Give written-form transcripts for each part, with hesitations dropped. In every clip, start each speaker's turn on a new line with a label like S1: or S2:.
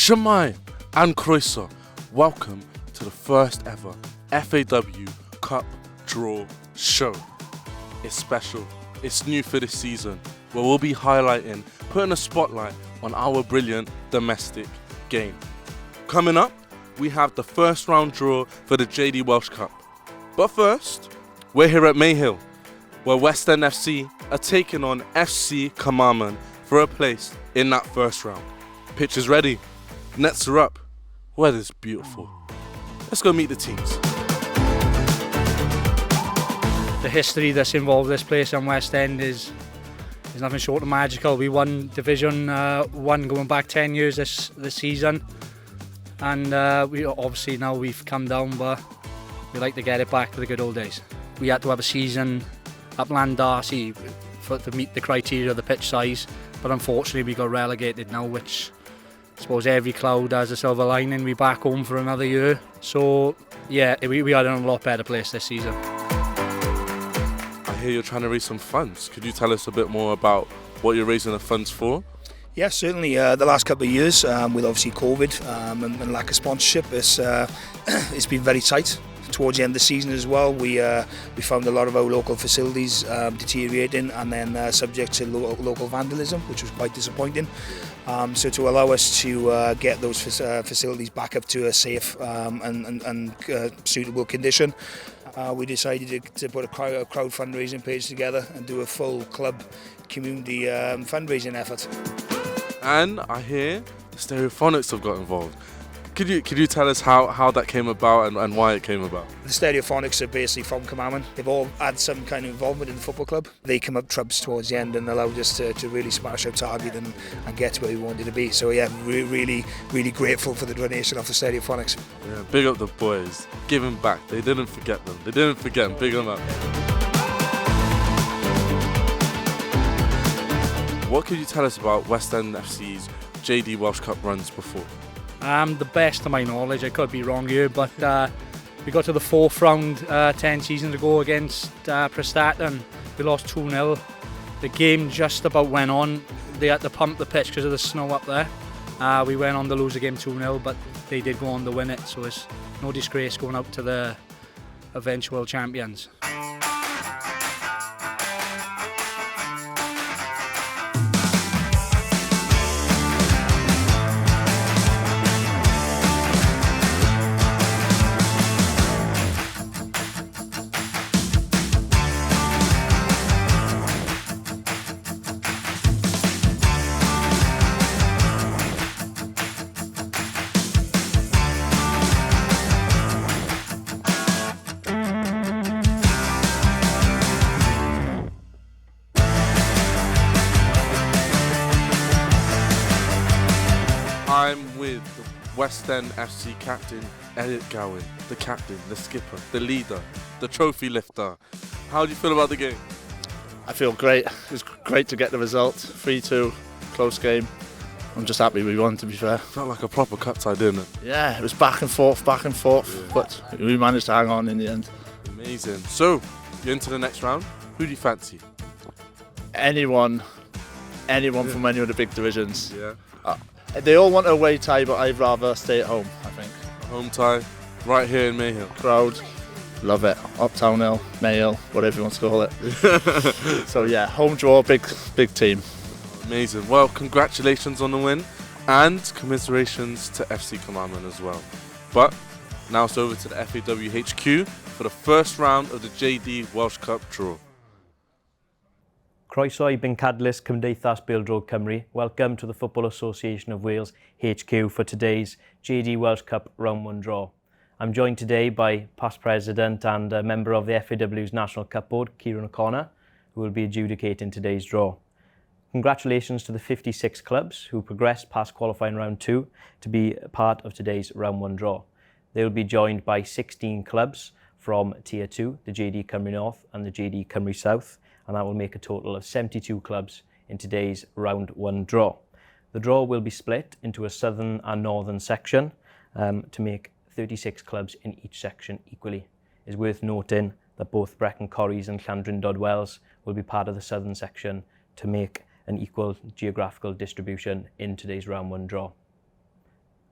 S1: Shemai and Croeso, welcome to the first ever FAW Cup Draw Show. It's special, it's new for this season, where we'll be highlighting, putting a spotlight on our brilliant domestic game. Coming up, we have the first round draw for the JD Welsh Cup. But first, we're here at Mayhill, where West End FC are taking on FC Carmarthen for a place in that first round. Pitch is ready, nets are up, weather's beautiful. Let's go meet the teams.
S2: The history that's involved this place in West End is nothing short of magical. We won Division 1 going back 10 years this season, and we obviously now we've come down, but we like to get it back to the good old days. We had to have a season up Land Darcy to meet the criteria of the pitch size, but unfortunately we got relegated now, which I suppose every cloud has a silver lining. We're back home for another year, so yeah, we are in a lot better place this season.
S1: I hear you're trying to raise some funds. Could you tell us a bit more about what you're raising the funds for?
S3: Yeah, certainly. The last couple of years, with obviously COVID and lack of sponsorship, it's been very tight. Towards the end of the season as well, we found a lot of our local facilities deteriorating, and then subject to local vandalism, which was quite disappointing. So to allow us to get those facilities back up to a safe and suitable condition, we decided to put a crowd fundraising page together and do a full club community fundraising effort.
S1: And I hear Stereophonics have got involved. Could you tell us how that came about and why it came about?
S3: The Stereophonics are basically from Carmarthen. They've all had some kind of involvement in the football club. They come up trumps towards the end and allowed us to really smash our target and get to where we wanted to be. So yeah, really grateful for the donation of the Stereophonics.
S1: Yeah, big up the boys, giving back. They didn't forget them. Big them up. What could you tell us about West End FC's JD Welsh Cup runs before?
S2: The best of my knowledge, I could be wrong here, but we got to the fourth round 10 seasons ago against Prestatyn. We lost 2-0. The game just about went on. They had to pump the pitch because of the snow up there. We went on to lose the game 2-0, but they did go on to win it, so it's no disgrace going out to the eventual champions.
S1: I'm with the West End FC captain, Elliot Gowan, the captain, the skipper, the leader, the trophy lifter. How do you feel about the game?
S4: I feel great. It was great to get the result. 3-2, close game. I'm just happy we won, to be fair.
S1: Felt like a proper cup tie, didn't it?
S4: Yeah, it was back and forth,
S1: Yeah.
S4: but we managed to hang on in the end.
S1: Amazing. So, you're into the next round. Who do you fancy?
S4: Anyone from any of the big divisions.
S1: Yeah.
S4: They all want a away tie, but I'd rather stay at home, I think.
S1: A home tie, right here in Mayhill.
S4: Crowd, love it. Uptown Hill, Mayhill, whatever you want to call it. So yeah, home draw, big team.
S1: Amazing. Well, congratulations on the win, and commiserations to FC Carmarthen as well. But now it's over to the FAW HQ for the first round of the JD Welsh Cup draw.
S5: Croeso i Bencadlys Cymdeithas Bêl-droed Cymru. Welcome to the Football Association of Wales HQ for today's JD Welsh Cup Round 1 draw. I'm joined today by past president and a member of the FAW's National Cup Board, Kieran O'Connor, who will be adjudicating today's draw. Congratulations to the 56 clubs who progressed past qualifying round 2 to be part of today's round 1 draw. They will be joined by 16 clubs from Tier 2, the JD Cymru North and the JD Cymru South, and that will make a total of 72 clubs in today's round 1 draw. The draw will be split into a southern and northern section to make 36 clubs in each section equally. It's worth noting that both Brecon Corries and Llandrindod Wells will be part of the southern section to make an equal geographical distribution in today's round 1 draw.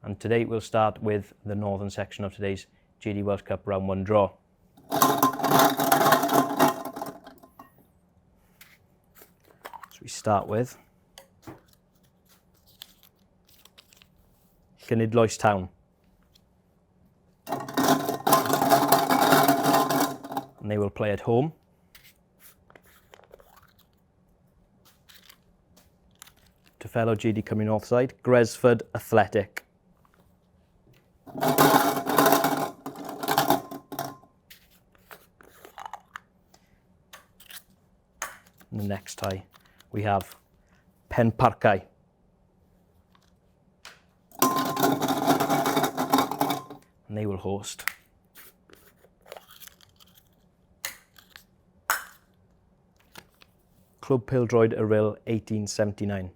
S5: And today we'll start with the northern section of today's JD Welsh Cup Round 1 draw. So we start with Llanidloes Town. And they will play at home. To fellow JD Cymru North side, Gresford Athletic. In the next tie, we have Penparcau. And they will host Club Pêl-droed Eryl 1879.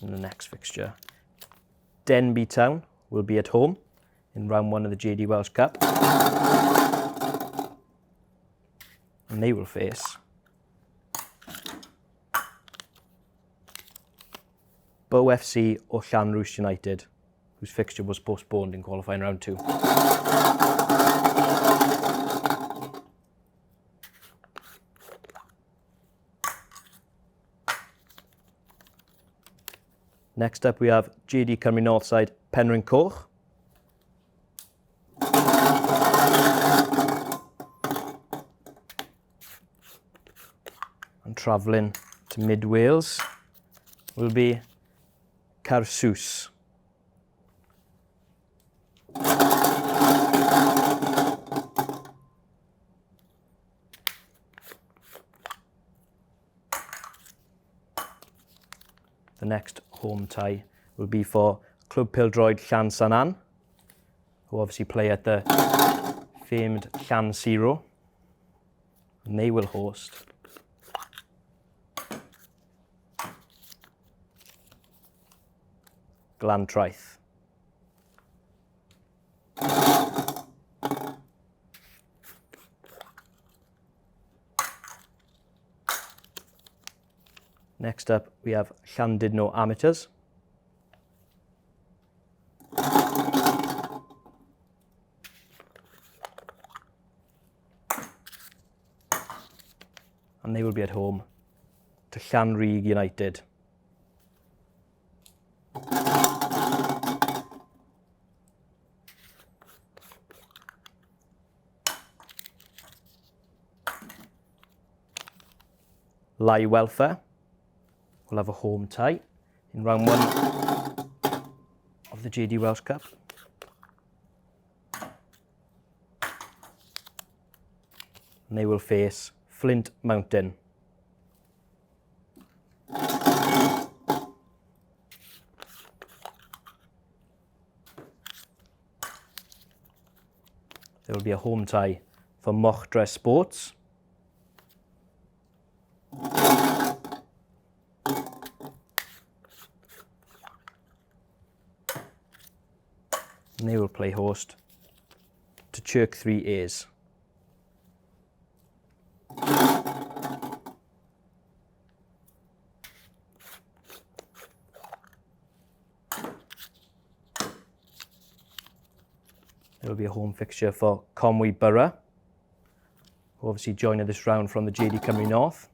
S5: In the next fixture, Denbigh Town will be at home in round 1 of the JD Welsh Cup. And they will face Bow FC or Llanrwst United, whose fixture was postponed in qualifying round 2. Next up we have JD Cymru North side Penrhyn Coch. And travelling to Mid Wales will be Carsws. The next home tie will be for Club Pêl-droed Llansannan, who obviously play at the famed Llan Zero, and they will host Glantraeth. Next up, we have Llandudno Amateurs. And they will be at home to Llanrug United. Lai Welfare will have a home tie in round 1 of the JD Welsh Cup. And they will face Flint Mountain. There will be a home tie for Mochtre Sports. And they will play host to Chirk 3As. There will be a home fixture for Conwy Borough, who obviously joined this round from the JD Cymru North.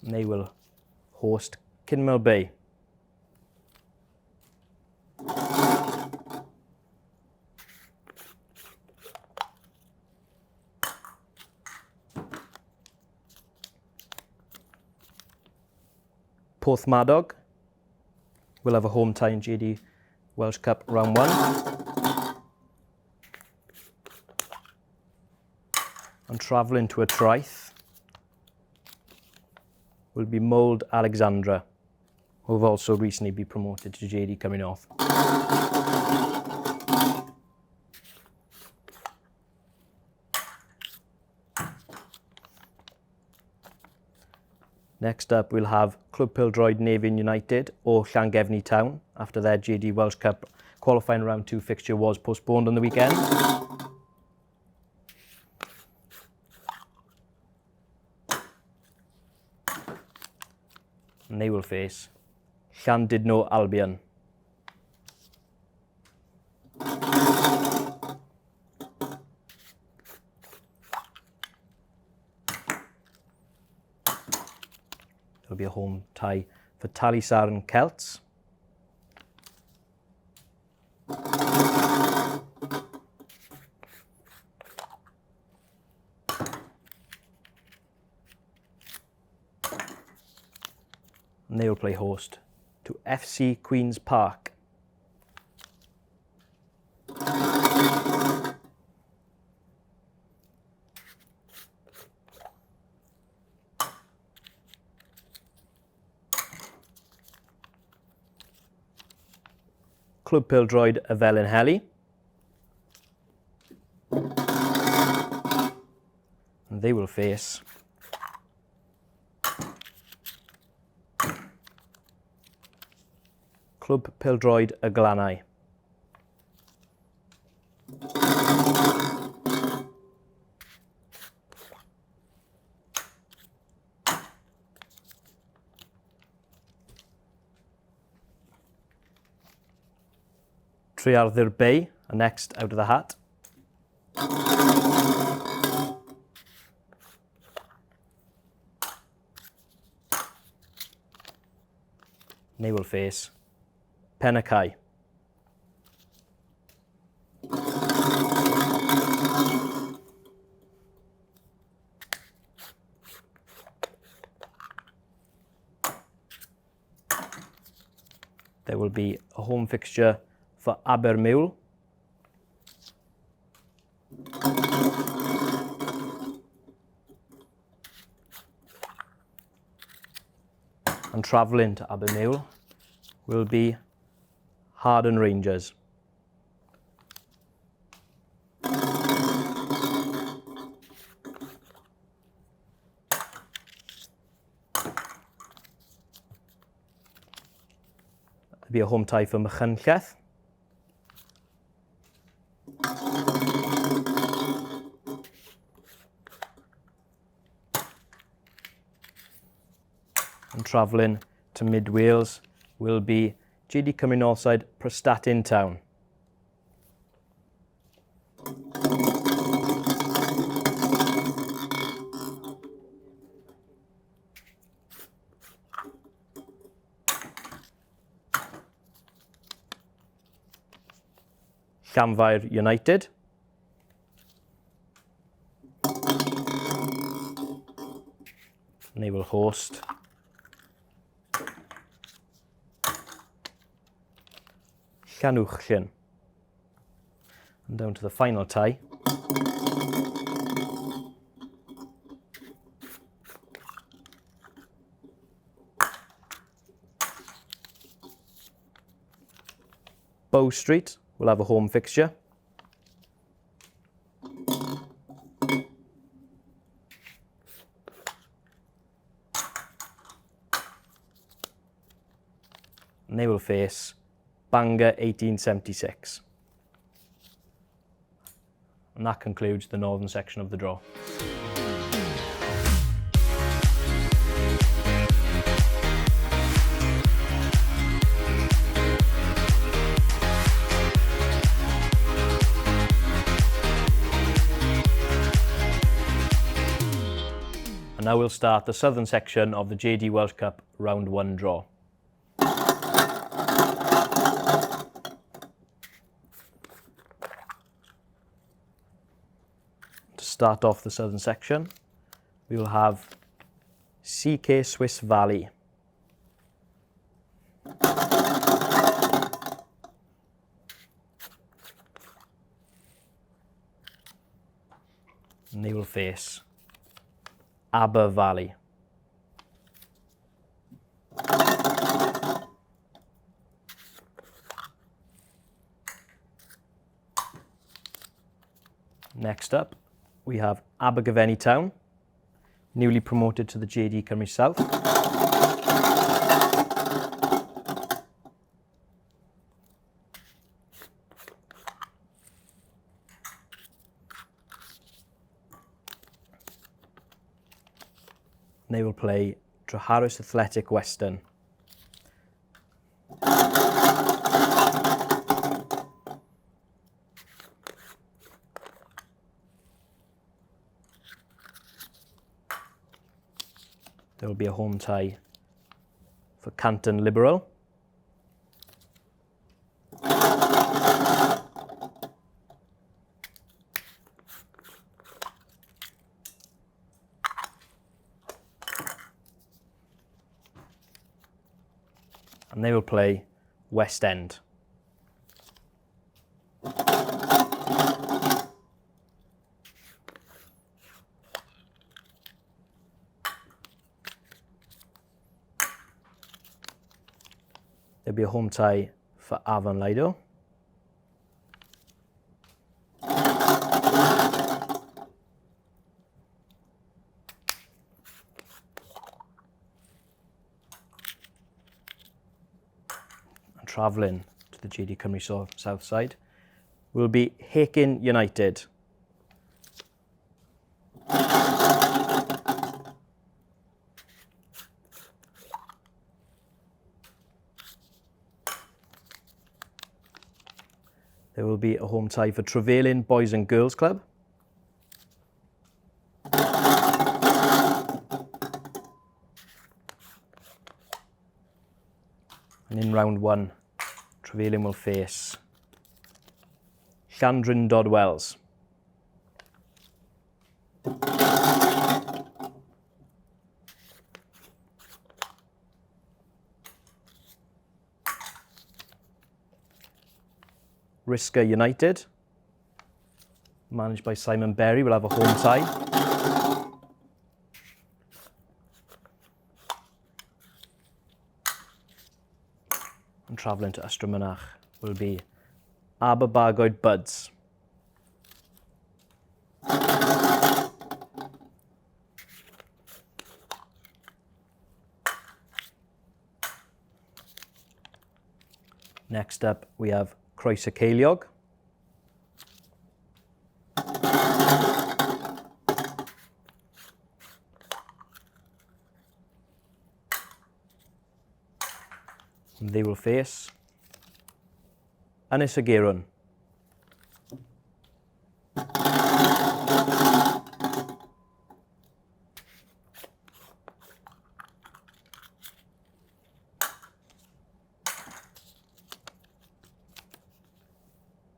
S5: And they will host Kinmel Bay. Porthmadog will have a home tie in JD Welsh Cup round 1. And travelling to a Traeth will be Mould Alexandra, who have also recently been promoted to JD Cymru North. Next up we'll have Clwb Pêl-droed Nefyn United or Llangefni Town after their JD Welsh Cup qualifying round 2 fixture was postponed on the weekend. And they will face Llandudno Albion. It'll be a home tie for Tallysaran Celts. And they will play host to FC Queen's Park. Clwb Pêl-droed y Felinheli. And they will face Clwb Pêl-droed y Glannau. Trearthyr Bay are next out of the hat. They will face Penacai. There will be a home fixture for Abermule. And travelling to Abermule will be Harden Rangers. There'll be a home tie for Machynlleth. And travelling to Mid Wales will be JD Cymru Northside Prestatyn Town. Llanfair United. And they will host Llanuwchllyn. And down to the final tie. Bow Street will have a home fixture. And they will face Bangor 1876. And that concludes the northern section of the draw. And now we'll start the southern section of the JD Welsh Cup Round 1 draw. Start off the southern section, we will have CK Swiss Valley. And they will face Aber Valley. Next up, we have Abergavenny Town, newly promoted to the JD Cymru South. and they will play Treharris Athletic Western. There will be a home tie for Canton Liberal. And they will play West End. There'll be a home tie for Avon Lido. And travelling to the JD Cymru South side will be Hakin United. There will be a home tie for Trevelyan Boys and Girls Club. And in round one, Trevelyan will face Llandrindod Wells. Risca United, managed by Simon Berry, will have a home tie. And travelling to Ystrad will be Aberbargoed Buds. Next up, we have Croes y Ceiliog. And they will face Ynys y Gaerwn.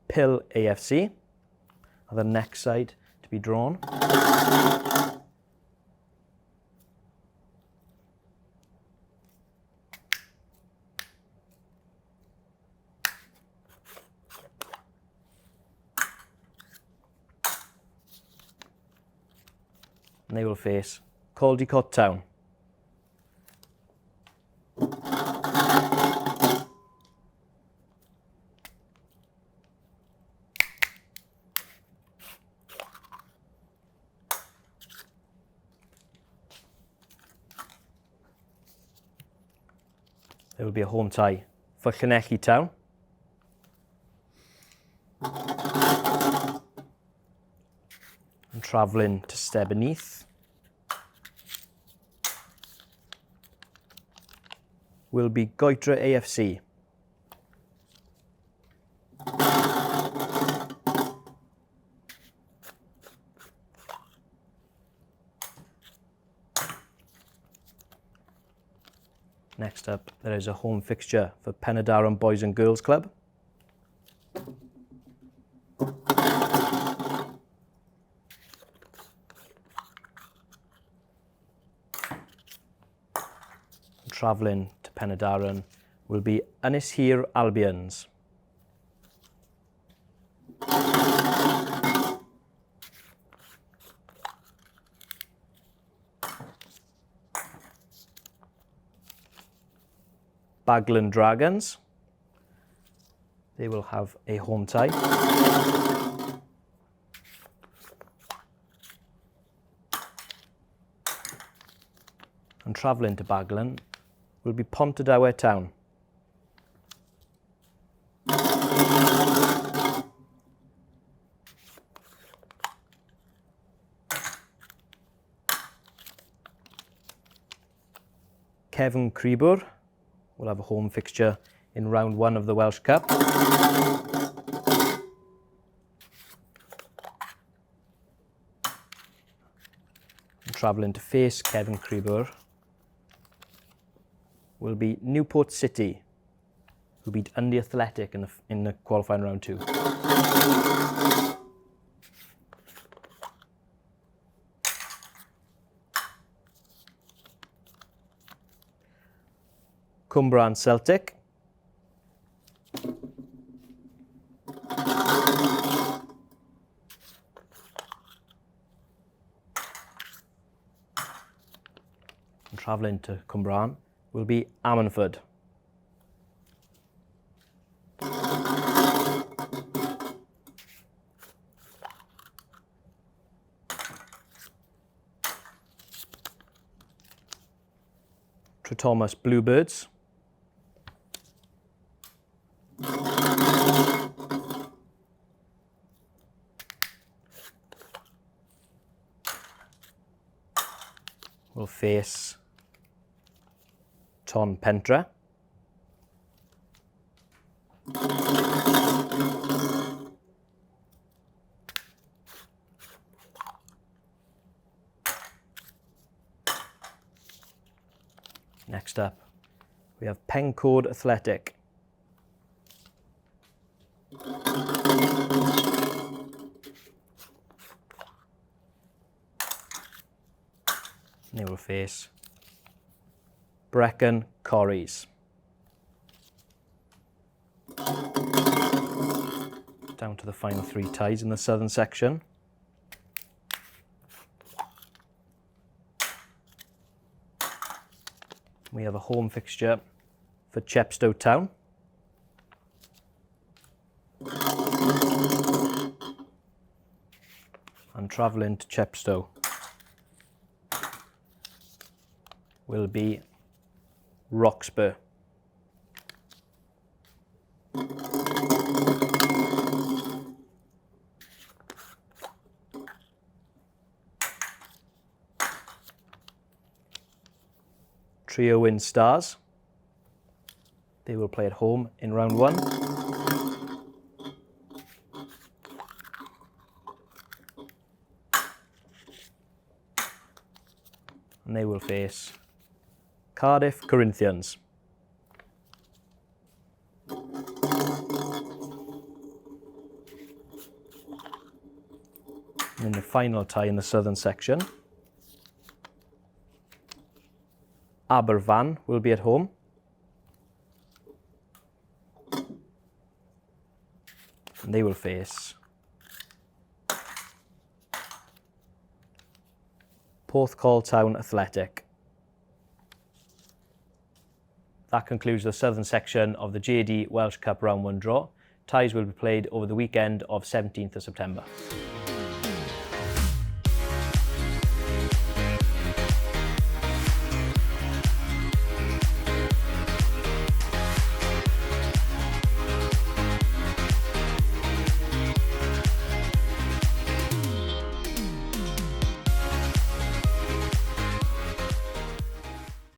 S5: Pill AFC are the next side to be drawn. And they will face Caldicot Town. There will be a home tie for Llanelli Town. And travelling to Stebeneath will be Goetre AFC. Next up, there is a home fixture for Penydarren Boys and Girls Club. Travelling to Penydarren will be Ynys Hir Albions. Baglan Dragons, they will have a home tie. And travelling to Baglan will be Pontardawe Town. Kevin Creebur will have a home fixture in round 1 of the Welsh Cup. And travelling to face Kevin Creebur will be Newport City, who beat Dundee Athletic in the qualifying round 2. Cwmbran Celtic. And travelling to Cwmbran will be Ammanford. Thomas Bluebirds. Will face Ton Pentre. Next up, we have Pencoed Athletic. They will face Brecon Corries. Down to the final 3 ties in the southern section. We have a home fixture for Chepstow Town. And travelling to Chepstow will be Roxburgh. Trio Win Stars. They will play at home in round 1. And they will face Cardiff Corinthians. And in the final tie in the southern section, Aberfan will be at home. And they will face Porthcawl Town Athletic. That concludes the southern section of the JD Welsh Cup Round 1 draw. Ties will be played over the weekend of 17th of September.